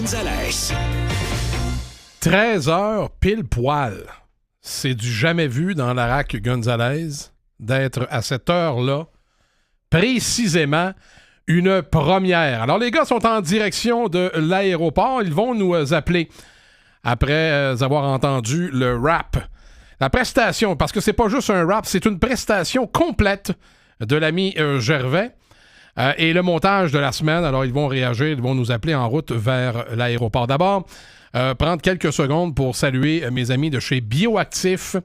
Gonzalez. 13h pile poil. C'est du jamais vu dans la RAC Gonzalez d'être à cette heure-là, précisément une première. Alors, les gars sont en direction de l'aéroport. Ils vont nous appeler après avoir entendu le rap. La prestation, parce que c'est pas juste un rap, c'est une prestation complète de l'ami Gervais. Et le montage de la semaine, alors ils vont réagir, ils vont nous appeler en route vers l'aéroport. D'abord, prendre quelques secondes pour saluer mes amis de chez Bioactif.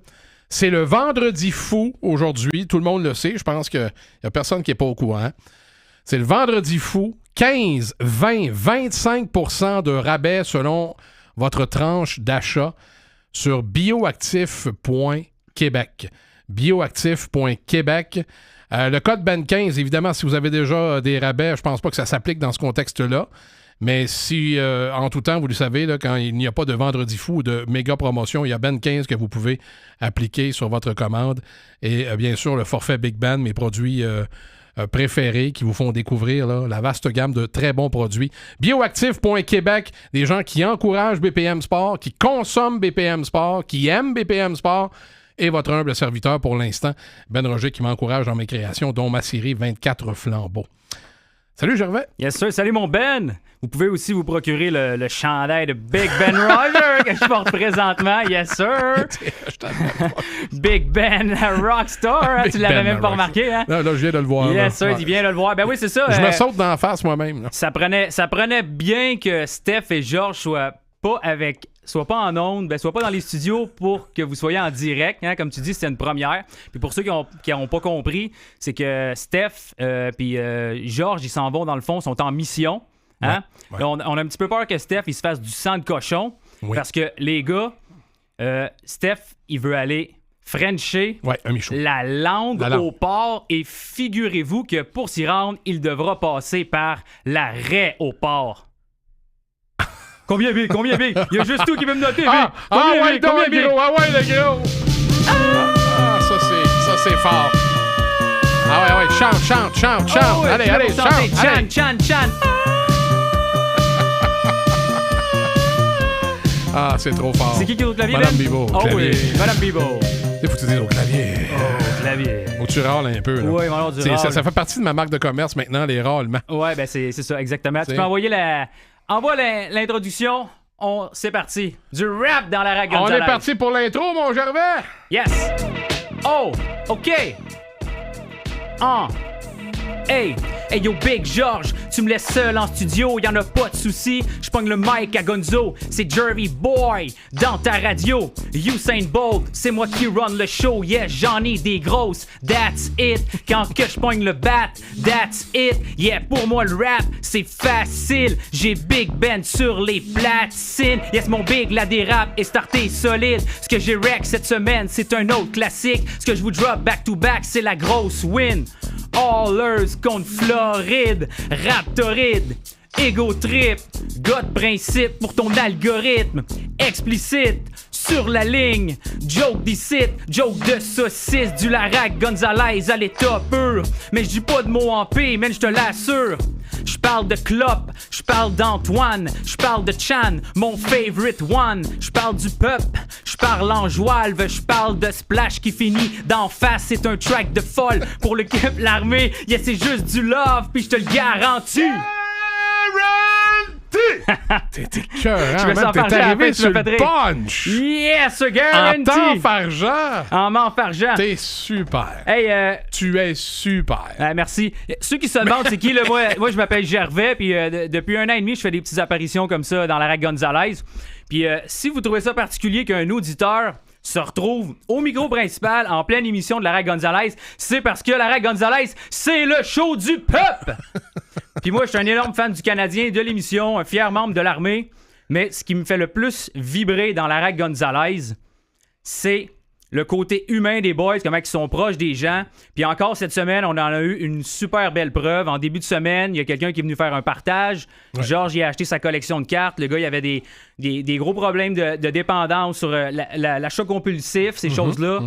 C'est le vendredi fou aujourd'hui, tout le monde le sait, je pense qu'il n'y a personne qui n'est pas au courant. C'est le vendredi fou, 15, 20, 25% de rabais selon votre tranche d'achat sur bioactif.québec. Bioactif.québec. Le code BEN15, évidemment, si vous avez déjà des rabais, je pense pas que ça s'applique dans ce contexte-là. Mais si, en tout temps, vous le savez, là, quand il n'y a pas de vendredi fou ou de méga promotion, il y a BEN15 que vous pouvez appliquer sur votre commande. Et bien sûr, le forfait Big Ben, mes produits préférés qui vous font découvrir là, la vaste gamme de très bons produits. Bioactif.québec, des gens qui encouragent BPM Sport, qui consomment BPM Sport, qui aiment BPM Sport. Et votre humble serviteur pour l'instant, Ben Roger, qui m'encourage dans mes créations, dont ma série 24 flambeaux. Salut Gervais. Yes sir, salut mon Ben. Vous pouvez aussi vous procurer le chandail de Big Ben Roger que je porte présentement. Yes sir. Big Ben Rockstar. Tu l'avais même pas remarqué, hein? Là, je viens de le voir. Yes sir, il vient de le voir. Ben oui, c'est ça. Je me saute dans la face moi-même. Là. Ça prenait bien que Steph et Georges soient pas en ondes, soit pas dans les studios pour que vous soyez en direct. Hein? Comme tu dis, c'était une première. Puis pour ceux qui n'ont pas compris, c'est que Steph puis Georges, ils s'en vont dans le fond, sont en mission. Hein? Ouais. On a un petit peu peur que Steph il se fasse du sang de cochon. Oui. Parce que les gars, Steph, il veut aller frencher la langue au port. Et figurez-vous que pour s'y rendre, il devra passer par l'arrêt au port. Combien Big? Il y a juste tout qui veut me noter, Big. Combien Big? Le gros. Ça c'est fort. Ah ouais, chante. Oh, ouais, allez, chante. Ah, c'est trop fort. C'est qui est au clavier, Madame Bibo. Oh oui, Madame Bibo. Il faut que tu dises au clavier. Au clavier. Faut que tu râles un peu. Là. Oui, alors du râle. Ça fait partie de ma marque de commerce maintenant, les râlements. Ouais, ben c'est ça, exactement. Tu peux envoyer Envoie l'introduction. C'est parti. Du rap dans la RAC Gonzalez. On est parti pour l'intro, mon Gervais. Yes. Oh, OK. Hey yo Big George, tu me laisses seul en studio, y'en a pas de soucis, j'pogne le mic à Gonzo, c'est Jervy Boy dans ta radio. Usain Bolt, c'est moi qui run le show, yeah j'en ai des grosses, that's it. Quand que j'pogne le bat, that's it. Yeah pour moi le rap, c'est facile, j'ai Big Ben sur les platines. Yes mon Big, la dérap est starté solide. Ce que j'ai wreck cette semaine, c'est un autre classique. Ce que je vous drop back to back, c'est la grosse win. Allers contre Floride, Raptoride, Ego Trip, gars de principe pour ton algorithme, explicite, sur la ligne, joke d'ici, joke de saucisse, du Larac Gonzalez à l'état pur, mais je dis pas de mots en P, man, je te l'assure. Je parle de Klopp, je parle d'Antoine, je parle de Chan, mon favorite one. Je parle du peuple, je parle en joalve, je parle de Splash qui finit d'en face. C'est un track de folle pour le Kip l'armée. Yeah, c'est juste du love, puis je te le garantis. T'es cœur, hein? Je me sens T'es arrivé sur le punch. Yes, garanti. En t'enfargeant. En m'enfargeant. T'es super. Hey, tu es super. Merci. Ceux qui se demandent c'est qui, là, moi je m'appelle Gervais, puis depuis 1 an et demi, je fais des petites apparitions comme ça dans la RAC Gonzalez. Puis si vous trouvez ça particulier qu'un auditeur se retrouve au micro principal en pleine émission de la RAC Gonzalez, c'est parce que la RAC Gonzalez, c'est le show du peuple! Puis moi, je suis un énorme fan du Canadien, de l'émission, un fier membre de l'armée. Mais ce qui me fait le plus vibrer dans la RAC Gonzalez, c'est le côté humain des boys, comment ils sont proches des gens. Puis encore cette semaine, on en a eu une super belle preuve. En début de semaine, il y a quelqu'un qui est venu faire un partage. Ouais. Georges, il a acheté sa collection de cartes. Le gars, il avait des gros problèmes de dépendance sur l'achat compulsif, ces choses-là.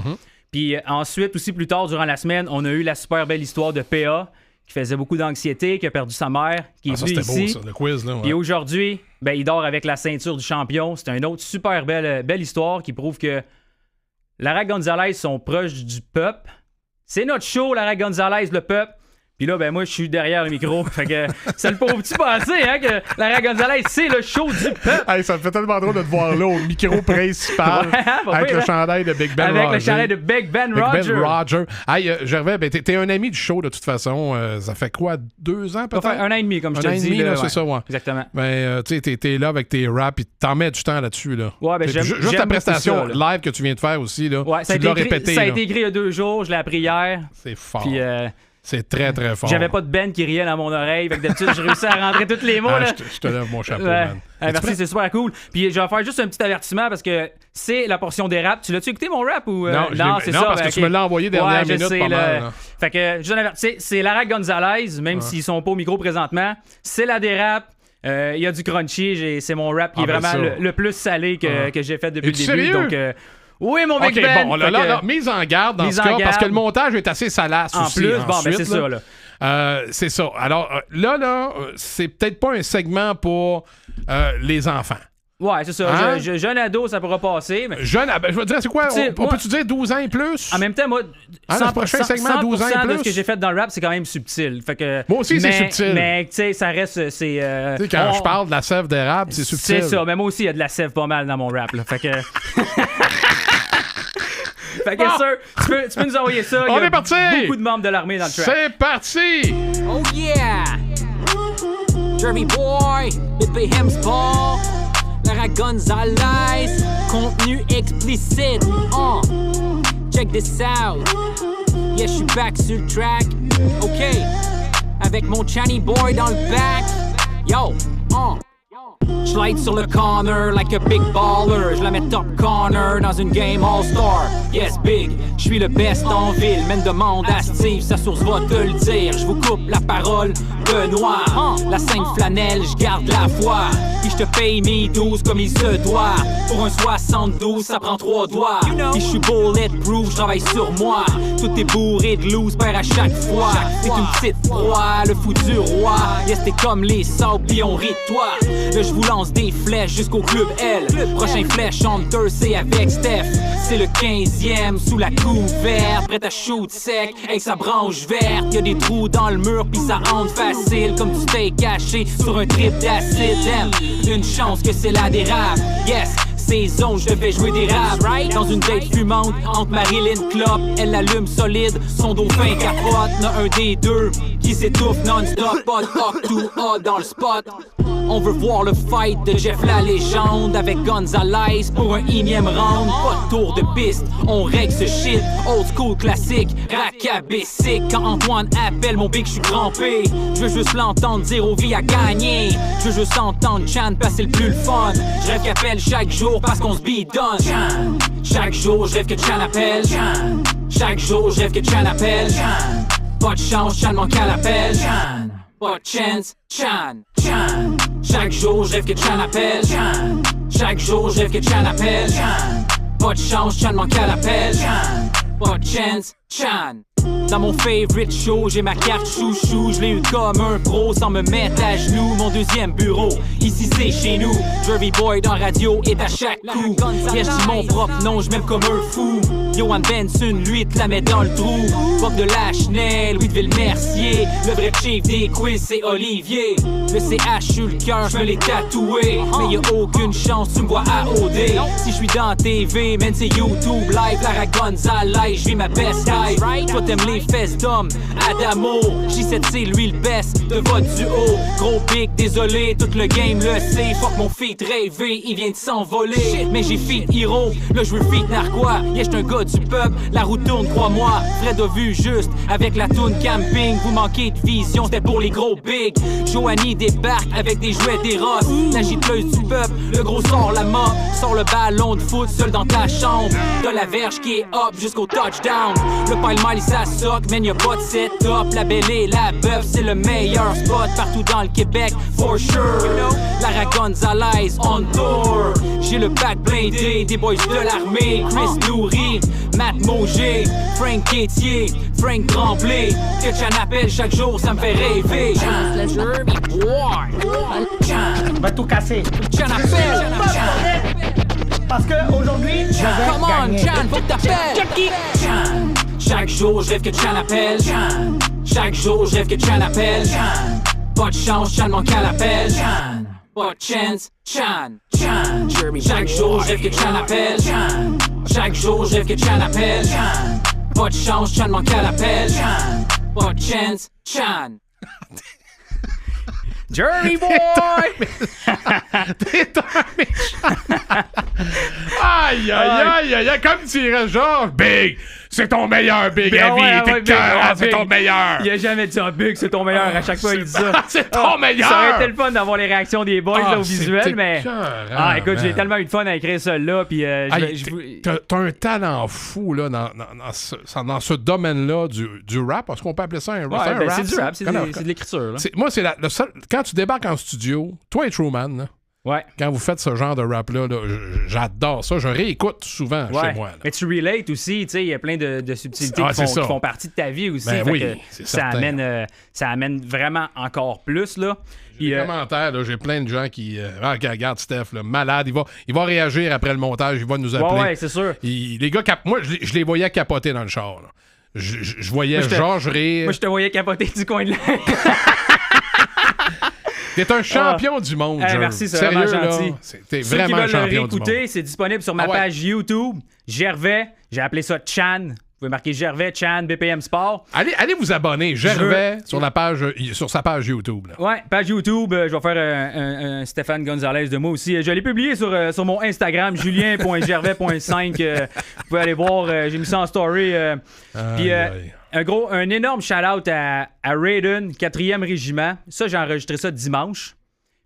Puis ensuite, aussi plus tard durant la semaine, on a eu la super belle histoire de PA qui faisait beaucoup d'anxiété, qui a perdu sa mère, qui est ça, venu c'était ici. beau, ça, le quiz, là. Ouais. Et aujourd'hui, ben, il dort avec la ceinture du champion. C'est une autre super belle histoire qui prouve que Lara Gonzalez sont proches du peuple. C'est notre show, Lara Gonzalez, le peuple. Puis là, ben moi, je suis derrière le micro. Fait que ça le prouve-tu passer, hein, que Lara Gonzalez, c'est le show du peuple. Hey, ça me fait tellement drôle de te voir là, au micro principal, avec le chandail de Big Ben Roger. Avec le chandail de Big Ben Roger. Ben Roger. Hey, Gervais, ben, t'es un ami du show, de toute façon. Ça fait quoi, 2 ans, peut-être? Ça fait 1 an et demi, comme je te le dis. Là, là, c'est ça, ouais. Exactement. Ben, tu sais, t'es là avec tes raps, puis t'en mets du temps là-dessus, là. Ouais, ben, juste la prestation ça, là. live que tu viens de faire aussi, là. Ouais, tu l'as répété. Ça a été écrit il y a 2 jours, je l'ai appris hier. C'est fort. Puis, c'est très, très fort. j'avais pas de Ben qui riait dans mon oreille. Fait que d'habitude, j'ai réussi à rentrer tous les mots. Là. Je te lève mon chapeau, ouais. man. Merci, c'est super cool. Puis je vais faire juste un petit avertissement parce que c'est la portion des raps. Tu l'as-tu écouté mon rap ou Non, c'est ça. parce que tu me l'as envoyé dernière minute, sais, pas mal. Là. Fait que juste un avertissement. C'est Lara Gonzalez, même s'ils sont pas au micro présentement. C'est la des raps. Il y a du crunchy. C'est mon rap qui est vraiment le plus salé que j'ai fait depuis le début. Sérieux? Donc, oui, mon Big Ben. Bon, là, mise en garde dans ce cas, parce que le montage est assez salace en aussi. Plus, ensuite, bon, ben c'est ça, là. C'est ça. Alors, là, c'est peut-être pas un segment pour les enfants. Ouais, c'est ça. Hein? Jeune ado, ça pourra passer. Mais... Jeune, je veux dire, c'est quoi? On peut-tu dire 12 ans et plus? En même temps, moi, le prochain segment, 12 ans et plus? de ce que j'ai fait dans le rap, c'est quand même subtil. Fait que, moi aussi, c'est subtil. Mais, tu sais, ça reste... Tu sais, quand je parle de la sève d'érable, c'est subtil. C'est ça. Mais moi aussi, il y a de la sève pas mal dans mon rap. Là. Fait que... Fait que, sir, tu peux nous envoyer ça. On est parti! Beaucoup de membres de l'armée dans le track. C'est parti! Oh yeah! Jervy Boy, Bébé Hemsball, Lara Gonzalez, contenu explicite. Check this out. Yeah, je suis back sur le track. OK. Avec mon Channy Boy dans le back. Yo, J'light sur le corner like a big baller. J'la mets top corner dans une game all-star. Yes, big, j'suis le best en ville. Même demande à Steve, sa source va te le dire. J'vous coupe la parole, Benoît. La scène flanelle, j'garde la foi. Puis j'te paye mes 12 comme il se doit. Pour un 72, ça prend 3 doigts. Puis j'suis bulletproof, j'travaille sur moi. Tout est bourré de loose, perd à chaque fois. T'es une petite proie, le fou du roi. Yes, t'es comme les sables, pis on rit de toi. Là, j'vous lance des flèches jusqu'au club L. Prochain flèche hunter, c'est avec Steph. C'est le 15e sous la couverte, prêt à shoot sec avec sa branche verte. Y'a des trous dans le mur pis ça entre facile, comme du steak caché sur un trip d'acide. Une chance que c'est la dérape. Yes, saison, je devais jouer des raps. Dans une date fumante entre Marilyn Club, elle allume solide, son dauphin capote. N'a un des deux qui s'étouffe non-stop, pas de hop to hot dans le spot. On veut voir le fight de Jeff la légende avec Gonzalez pour un énième round. Pas de tour de piste, on règle ce shit. Old school classique, racabessique. Quand Antoine appelle mon big, j'suis crampé. J'veux juste l'entendre dire aux vies à gagner. J'veux juste entendre Chan passer le plus le fun. J'rêve qu'il appelle chaque jour parce qu'on se bidonne. Chan. Chaque jour, j'rêve que Chan appelle. Chan. Chaque jour, j'rêve que Chan appelle. Chan. Pas de chance, Chan manque à l'appel. Chan. Pas de chance, Chan. Chan. Chaque jour, je rêve que Chan appelle. Chan. Chaque jour, je rêve que Chan appelle. Chan. Pas de chance, Chan manque à l'appel. Chan. Pas de chance, Chan. Dans mon favorite show, j'ai ma carte chouchou. Je l'ai eu comme un pro sans me mettre à genoux. Mon deuxième bureau, ici c'est chez nous. Jervy Boy dans radio est à chaque coup. Yeah, j'dis mon propre nom, j'm'aime comme un fou. Johan Benson, lui, te la met dans le trou. Bob de Lachenel, Louis de Ville-Mercier. Le vrai chef des quiz, c'est Olivier. Le CH sur le cœur, j'me l'ai tatoué. Mais y'a aucune chance, tu me vois à OD. Si j'suis dans TV, man, c'est YouTube Live. Lara Gonzalez, j'vis ma best life. Toi, t'aimes les fesses d'hommes, Adamo. J7, c'est lui le best de votre duo. Gros pic, désolé, tout le game le sait. Fuck mon feat rêvé, il vient de s'envoler. Mais j'ai feat hero, là j'veux feat narquois. Yeah, j'suis un gars du peuple, la route tourne, crois-moi. Fred a vu juste avec la toune camping. Vous manquez de vision, c'était pour les gros big. Joanie débarque avec des jouets des rosses. La gitleuse du peuple, le gros sort la mop. Sort le ballon de foot seul dans ta chambre. De la verge qui est up jusqu'au touchdown. Le pile-mal il la soque, man, y'a pas de setup. La Belle et la Bœuf, c'est le meilleur spot partout dans le Québec, for sure. Lara Gonzalez on tour. J'ai le back blindé des boys de l'armée. Chris Nourri, Matt Mauger, Frank Quétier, Frank Tremblay. Que Chan appelle chaque jour, ça me fait rêver. Jeremy Boy. Va tout casser. Chan appelle. Parce que aujourd'hui, je vais Come on, gagner. Chan, faut que t'appelles. Chucky. Chan. Chaque jour, je rêve que Chan appelle. Chan. Chaque jour, je rêve que Chan appelle. Chan. Pas de chance, Chan manque à l'appel. Chan. Pas de chance, Chan. Chan. Chaque jour, je rêve que Chan appelle. Chan. Chaque jour, je rêve que Chan appelle. Chan. Pas de chance, Chan manque à l'appel. Chan. Pas de chance, Chan. Jeremy Boy! T'es un méchant! Aïe, aïe, aïe, aïe, aïe, comme dirait Georges, Big, c'est ton meilleur Big à vie, t'es cœur, c'est ton meilleur! Il a jamais dit ça, Big, c'est ton meilleur. À chaque fois, il dit ça. C'est ton meilleur! Ça aurait été le fun d'avoir les réactions des boys là, au visuel, c'était mais. écœurant, Écoute, j'ai man. tellement eu de fun à écrire ça là, puis T'as un talent fou là, dans ce domaine-là du rap. Est-ce qu'on peut appeler ça un rap? Ouais, c'est du rap, c'est de l'écriture. Là. Moi, c'est le seul. Quand tu débarques en studio, toi et Truman, là, Ouais. quand vous faites ce genre de rap-là, j'adore ça. Je réécoute souvent chez moi. Là. Mais tu relates aussi, tu sais, il y a plein de subtilités Ah, qui c'est ça. font partie de ta vie aussi. Ben fait oui, que c'est ça certain. amène vraiment encore plus, là. J'ai des commentaires, là, j'ai plein de gens qui. Regarde Steph, là, malade, il va réagir après le montage, il va nous appeler. Ouais, c'est sûr. Les gars, moi, je les voyais capoter dans le char. Là. Je voyais Georges rire. Moi, je te voyais capoter du coin de l'œil. T'es un champion du monde, Georges. Merci, c'est Sérieux, vraiment gentil. T'es Ceux vraiment qui un veulent le champion du monde. réécouter, c'est disponible sur ma page YouTube. Gervais, j'ai appelé ça Chan. Vous pouvez marquer Gervais, Chan, BPM Sport. Allez vous abonner, Gervais, sur sa page YouTube. Là. Ouais, page YouTube, je vais faire un Stéphane Gonzalez de moi aussi. Je l'ai publié sur mon Instagram, julien.gervais.5. Vous pouvez aller voir, j'ai mis ça en story. Puis un énorme shout-out à Raiden, 4e régiment. Ça, j'ai enregistré ça dimanche.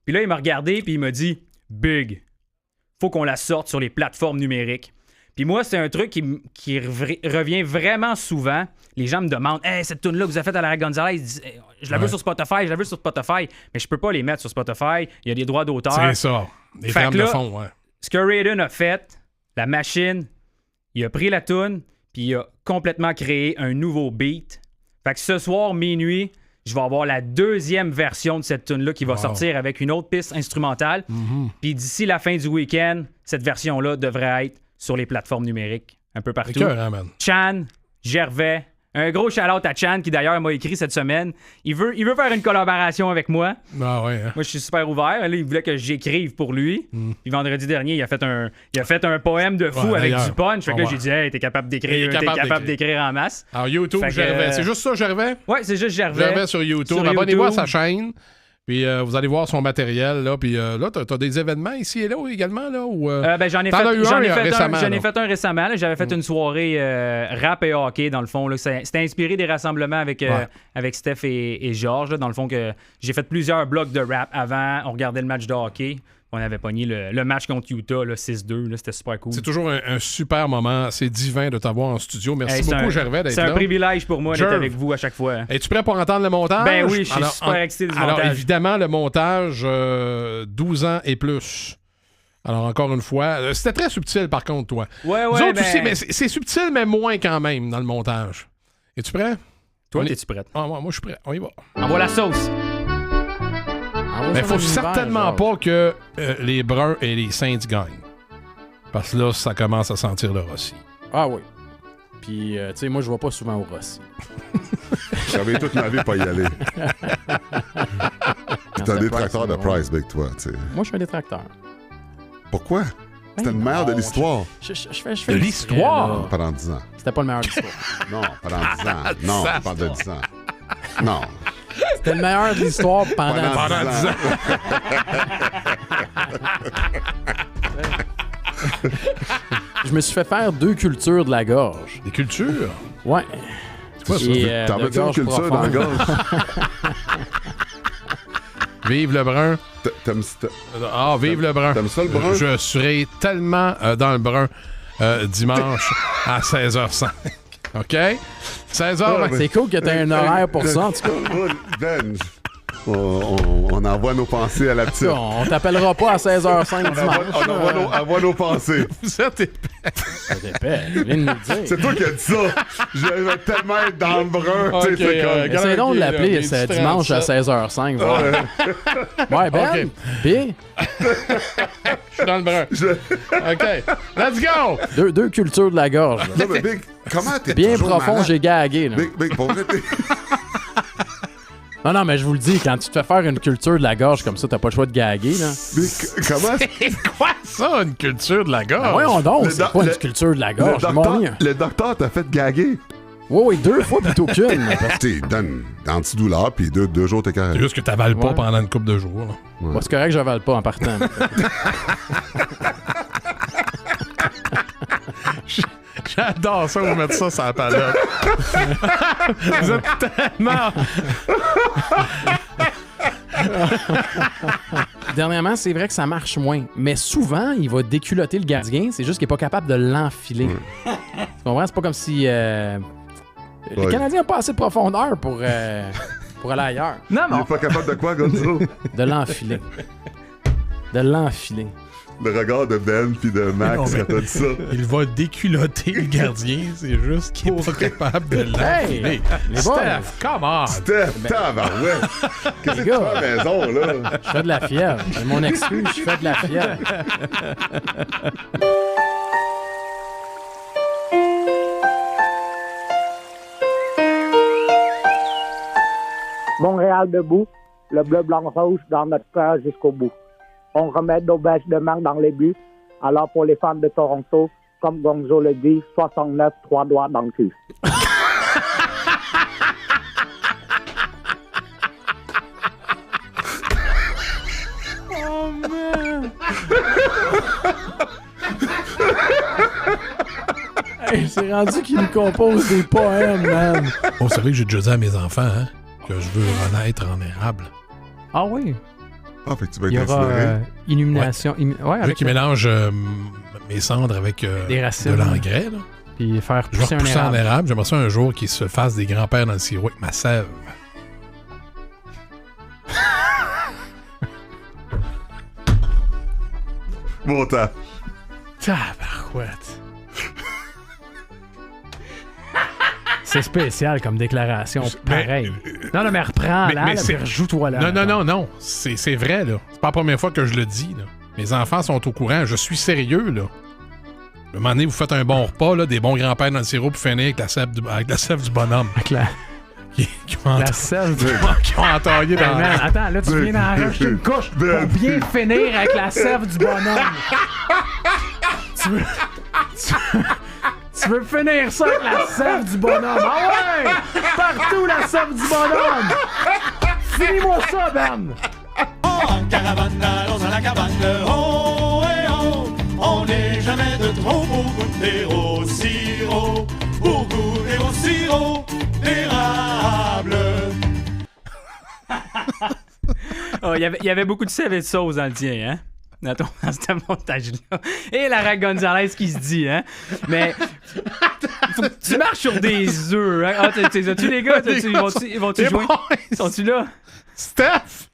Puis là, il m'a regardé puis il m'a dit « Big, faut qu'on la sorte sur les plateformes numériques. » Puis moi, c'est un truc qui revient vraiment souvent. Les gens me demandent « Hey, cette tune-là que vous avez faite à Lara Gonzalez, je la veux sur Spotify, mais je peux pas les mettre sur Spotify. Il y a des droits d'auteur. » C'est ça, des Fait termes que de là, fond, ouais. Ce que Raiden a fait, la machine, il a pris la tune puis il a complètement créé un nouveau beat. Fait que ce soir, minuit, je vais avoir la 2e version de cette tune-là qui va sortir avec une autre piste instrumentale. Puis d'ici la fin du week-end, cette version-là devrait être sur les plateformes numériques un peu partout. Écœurant, man. Chan, Gervais, un gros shout-out à Chan qui d'ailleurs m'a écrit cette semaine. Il veut faire une collaboration avec moi. Ah ouais, hein? Moi, je suis super ouvert. Là, il voulait que j'écrive pour lui. Puis vendredi dernier, il a fait un poème de fou avec du punch. Fait que là, j'ai dit, hey, t'es capable d'écrire en masse. Alors, YouTube, Fait que, Gervais. C'est juste ça, Gervais? Ouais, c'est juste Gervais. Gervais sur YouTube. Abonnez-vous à sa chaîne. Puis vous allez voir son matériel. Là, puis là, t'as des événements ici et là également. Là, où, j'en ai fait un récemment. Là. J'avais fait une soirée rap et hockey, dans le fond. Là. C'était inspiré des rassemblements avec Steph et Georges. Là, dans le fond, que j'ai fait plusieurs blocs de rap avant. On regardait le match de hockey. On avait pogné le match contre Utah, là, 6-2. Là, c'était super cool. C'est toujours un super moment. C'est divin de t'avoir en studio. Merci beaucoup, Gervais, d'être là. C'est un privilège pour moi d'être avec vous à chaque fois. Es-tu prêt pour entendre le montage? Ben oui, je suis super excité du montage. Alors, évidemment, le montage, 12 ans et plus. Alors, encore une fois, c'était très subtil, par contre, toi. Ouais, Nous autres aussi, mais c'est subtil, mais moins quand même dans le montage. Es-tu prêt? Toi, es-tu prête? Ah, moi, je suis prêt. On y va. Envoie la sauce. Mais il faut certainement pas que les Bruns et les Saints gagnent. Parce que là, ça commence à sentir le Rossi. Ah oui. Puis, tu sais, moi, je vais pas souvent au Rossi. J'avais toute ma vie pas y aller. T'es un détracteur de Price, Big, toi, tu sais. Moi, je suis un détracteur. Pourquoi? C'était le meilleur de l'histoire. Je fais De l'histoire? Pendant 10 ans. C'était pas le meilleur de l'histoire. Non, pendant 10 ans. Non, pendant 10 ans. Non. C'était le meilleur de l'histoire pendant 10 ans. Je me suis fait faire 2 cultures de la gorge. Des cultures? Ouais. C'est quoi ça? T'en mets-tu une culture dans la gorge? Vive le brun. Ah, vive le brun. T'aimes ça, le brun? Je serai tellement dans le brun dimanche à 16h05. OK? 16h. C'est cool que t'aies un horaire pour ça, en tout cas. Ben, on envoie nos pensées à la petite. On t'appellera pas à 16h05 dimanche. On envoie nos pensées. Vous êtes épais. C'est épais, je viens de nous le dire. C'est toi qui as dit ça. Je vais tellement être dans le brun. Tu sais, c'est comme... Essayez donc de l'appeler ce dimanche à 16h05. Voir. Ouais, Ben. OK. B. Je suis dans le brun. OK. Let's go! Deux cultures de la gorge. Là. Non, mais Big, comment t'es Bien toujours profond, malade? j'ai gagué. Là. Big, pour vrai, t'es... Non, mais je vous le dis, quand tu te fais faire une culture de la gorge comme ça, t'as pas le choix de gaguer. Là. Big, comment... C'est quoi ça, une culture de la gorge? Voyons donc, Le c'est doc- pas une le- culture de la gorge. Ils m'ont mis un- Le docteur t'a fait gaguer. Oui, 2 fois plutôt qu'une. Tu donnes antidouleur, puis deux jours, t'es C'est carré. juste que t'avales pas Ouais. pendant une couple de jours. Là. Bon, c'est correct que j'avale pas en partant. J'adore ça, vous mettre ça sur la palette. Vous êtes tellement... Dernièrement, c'est vrai que ça marche moins. Mais souvent, il va déculotter le gardien. C'est juste qu'il est pas capable de l'enfiler. Tu comprends? C'est pas comme si... Le Ouais. Canadien n'a pas assez de profondeur pour aller ailleurs. Non, Il non. est pas capable de quoi, Gonzo? De l'enfiler. De l'enfiler. Le regard de Ben puis de Max Non, mais- quand t'as dit ça. Il va déculotter le gardien, c'est juste qu'il est pas capable de l'enfiler. les boys. Steph, come on! Steph, tabarouette! Qu'est-ce que tu gars. fais à la maison, là? Je fais de la fièvre. C'est mon excuse, je fais de la fièvre. Montréal debout, le bleu, blanc, rouge dans notre cœur jusqu'au bout. On remet nos bêches de marque dans les buts. Alors pour les fans de Toronto, comme Gonzo le dit, 69, 3 doigts dans le cul. Hey, c'est rendu qu'il nous compose des poèmes, man. Vous savez que j'ai déjà dit à mes enfants hein, que je veux renaître en érable. Ah oui. Ah, fait que tu vas Il y être aura incinéré. illumination. Ouais, Je veux avec qu'ils mélangent mes cendres avec Des de racines. l'engrais. Là. puis faire Je vais pousser un repousser en érable. érable. J'aimerais ça un jour qu'ils se fassent des grands-pères dans le sirop avec ma sève. Bon temps. Tabarouette. C'est spécial comme déclaration, Mais- pareil. Non, mais reprends-la, mais là, c'est- puis rejoue-toi là. Non. C'est vrai, là. C'est pas la première fois que je le dis, là. Mes enfants sont au courant. Je suis sérieux, là. À un moment donné, vous faites un bon repas, là, des bons grands-pères dans le sirop pour finir avec la sève du bonhomme. Avec la Qui ont la sève du... qui ont entaillé Hey, dans man, attends, là, tu viens d'en rajouter une couche pour bien finir avec la sève du bonhomme. Tu veux finir ça avec la sève du bonhomme? Ah ouais! Partout la sève du bonhomme! Finis-moi ça, Ben! En caravane, allons à la cabane, oh et oh, on n'est jamais de trop pour goûter au sirop, d'érable. Oh, il y avait beaucoup de sève et de sauce dans le tien, hein? Dans ce montage-là. Et Lara Gonzalez qui se dit, hein? Mais faut que tu marches sur des œufs, hein? Ah, t'as-tu les gars? Ils vont-tu jouer? Sont-tu là? Steph!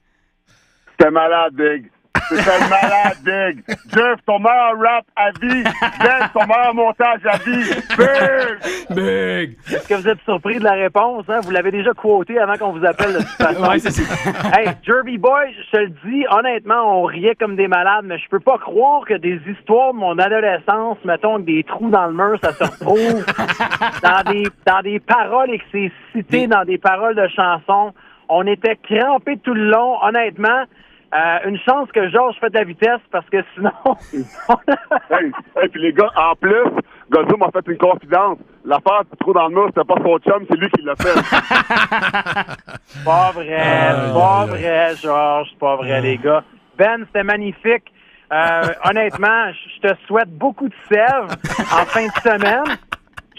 C'était malade, Big. C'était malade, Big. Jeff, ton meilleur rap à vie. Ben, ton meilleur montage à vie. Big! Big! Est-ce que vous êtes surpris de la réponse? Hein? Vous l'avez déjà quoté avant qu'on vous appelle de toute façon. Ouais, c'est ça. Hey, Jervy Boy, je te le dis, honnêtement, on riait comme des malades, mais je peux pas croire que des histoires de mon adolescence, mettons, avec des trous dans le mur, ça se retrouve dans des paroles et que c'est cité dans des paroles de chansons. On était crampés tout le long, honnêtement. Une chance que Georges fait de la vitesse parce que sinon... Hey, puis les gars, en plus, Gonzo m'a fait une confidence. L'affaire du trou dans le mur, c'était pas son chum, c'est lui qui l'a fait. Pas vrai, Georges, c'est pas vrai, les gars. Ben, c'était magnifique. Honnêtement, je te souhaite beaucoup de sève en fin de semaine.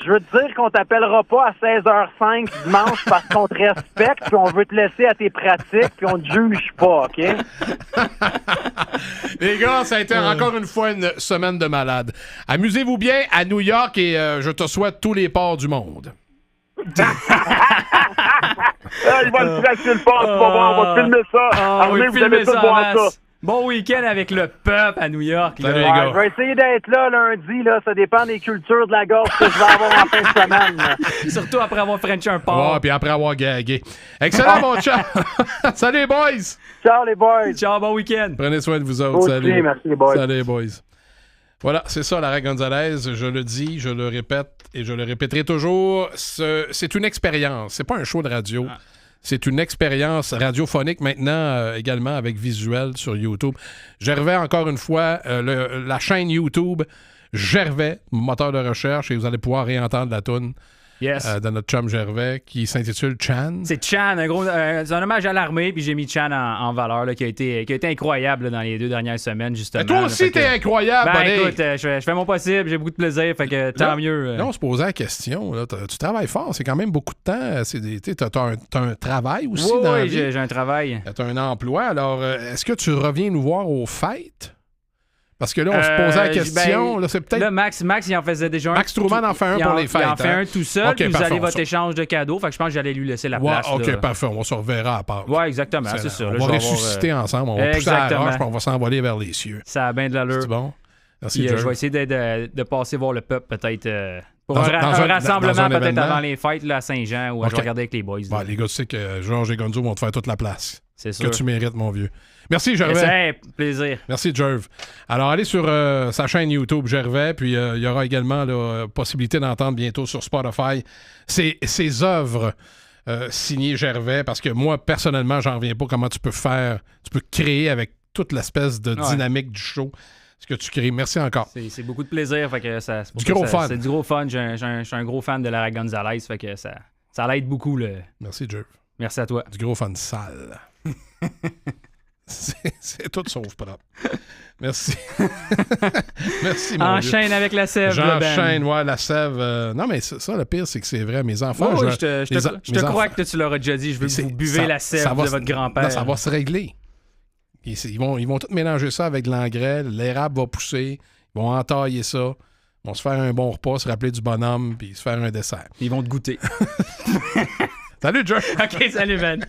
Je veux te dire qu'on t'appellera pas à 16h05 dimanche parce qu'on te respecte puis on veut te laisser à tes pratiques puis on te juge pas, OK? Les gars, ça a été encore une fois une semaine de malade. Amusez-vous bien à New York et je te souhaite tous les ports du monde. Il va le cracher le port, tu vas voir, on va filmer ça. Armée, vous allez tous voir ça. Bon week-end avec le peuple à New York. Salut, les gars. Je vais essayer d'être là lundi, là. Ça dépend des cultures de la gorge que je vais avoir en fin de semaine. Surtout après avoir frenché un porc. Ouais, puis après avoir gagué. Excellent, mon chat. Salut, boys. Ciao, les boys. Ciao, bon week-end. Prenez soin de vous autres. Vous Salut. aussi, merci, les boys. Salut, les boys. Voilà, c'est ça, Lara Gonzalez. Je le dis, je le répète et je le répéterai toujours. C'est une expérience. C'est pas un show de radio. C'est une expérience radiophonique maintenant également avec visuel sur YouTube. Gervais, encore une fois, la chaîne YouTube Gervais, moteur de recherche, et vous allez pouvoir réentendre la toune de notre chum Gervais qui s'intitule Chan. C'est Chan, c'est un hommage à l'armée, puis j'ai mis Chan en valeur, là, qui a été incroyable là, dans les 2 dernières semaines, justement. Et toi aussi, t'es incroyable, buddy. Écoute, je fais mon possible, j'ai beaucoup de plaisir, fait que tant mieux. Là, on se posait la question, là, tu travailles fort, c'est quand même beaucoup de temps. T'as un travail aussi dans la vie. Oui, j'ai un travail. T'as un emploi, alors est-ce que tu reviens nous voir aux fêtes? Parce que là, on se posait la question. Là, c'est peut-être. Là, Max, il en faisait déjà un. Max Truman en fait un pour les fêtes. Il en fait un tout seul, okay, puis vous parfait, allez votre échange de cadeaux. Fait que je pense que j'allais lui laisser la place. OK, là. parfait. On se reverra à part. Ouais, exactement, c'est ça. On là, va ressusciter ensemble. On va pousser à la roche, puis on va s'envoler vers les cieux. Ça a bien de l'allure. C'est bon? Merci, Je vais essayer de passer voir le peuple, peut-être. Pour un rassemblement, peut-être avant les fêtes là, à Saint-Jean, où je vais regarder avec les boys. Bon, les gars, tu sais que Georges et Gonzo vont te faire toute la place. C'est sûr. Que tu mérites, mon vieux. Merci, Gervais. C'est plaisir. Merci, Gerv. Alors, allez sur sa chaîne YouTube, Gervais, puis il y aura également la possibilité d'entendre bientôt sur Spotify ses œuvres signées Gervais, parce que moi, personnellement, j'en reviens pas comment tu peux créer avec toute l'espèce de dynamique du show ce que tu crées. Merci encore. C'est beaucoup de plaisir. Fait que c'est du gros fun. C'est du gros fun. Je suis un gros fan de Lara Gonzalez. Fait que ça l'aide beaucoup. Merci, Gerv. Merci à toi. Du gros fun sale. C'est tout sauf propre. Merci. Merci, mon Enchaîne Dieu. avec la sève. J'enchaîne, ouais, la sève. Non, mais ça, le pire, c'est que c'est vrai. Mes enfants... je te crois que tu l'auras déjà dit. Je veux que vous buvez la sève de votre grand-père. Non, ça va se régler. Ils vont tout mélanger ça avec de l'engrais. L'érable va pousser. Ils vont entailler ça. Ils vont se faire un bon repas, se rappeler du bonhomme, puis se faire un dessert. Ils vont te goûter. Salut, Joe. OK, salut, Ben.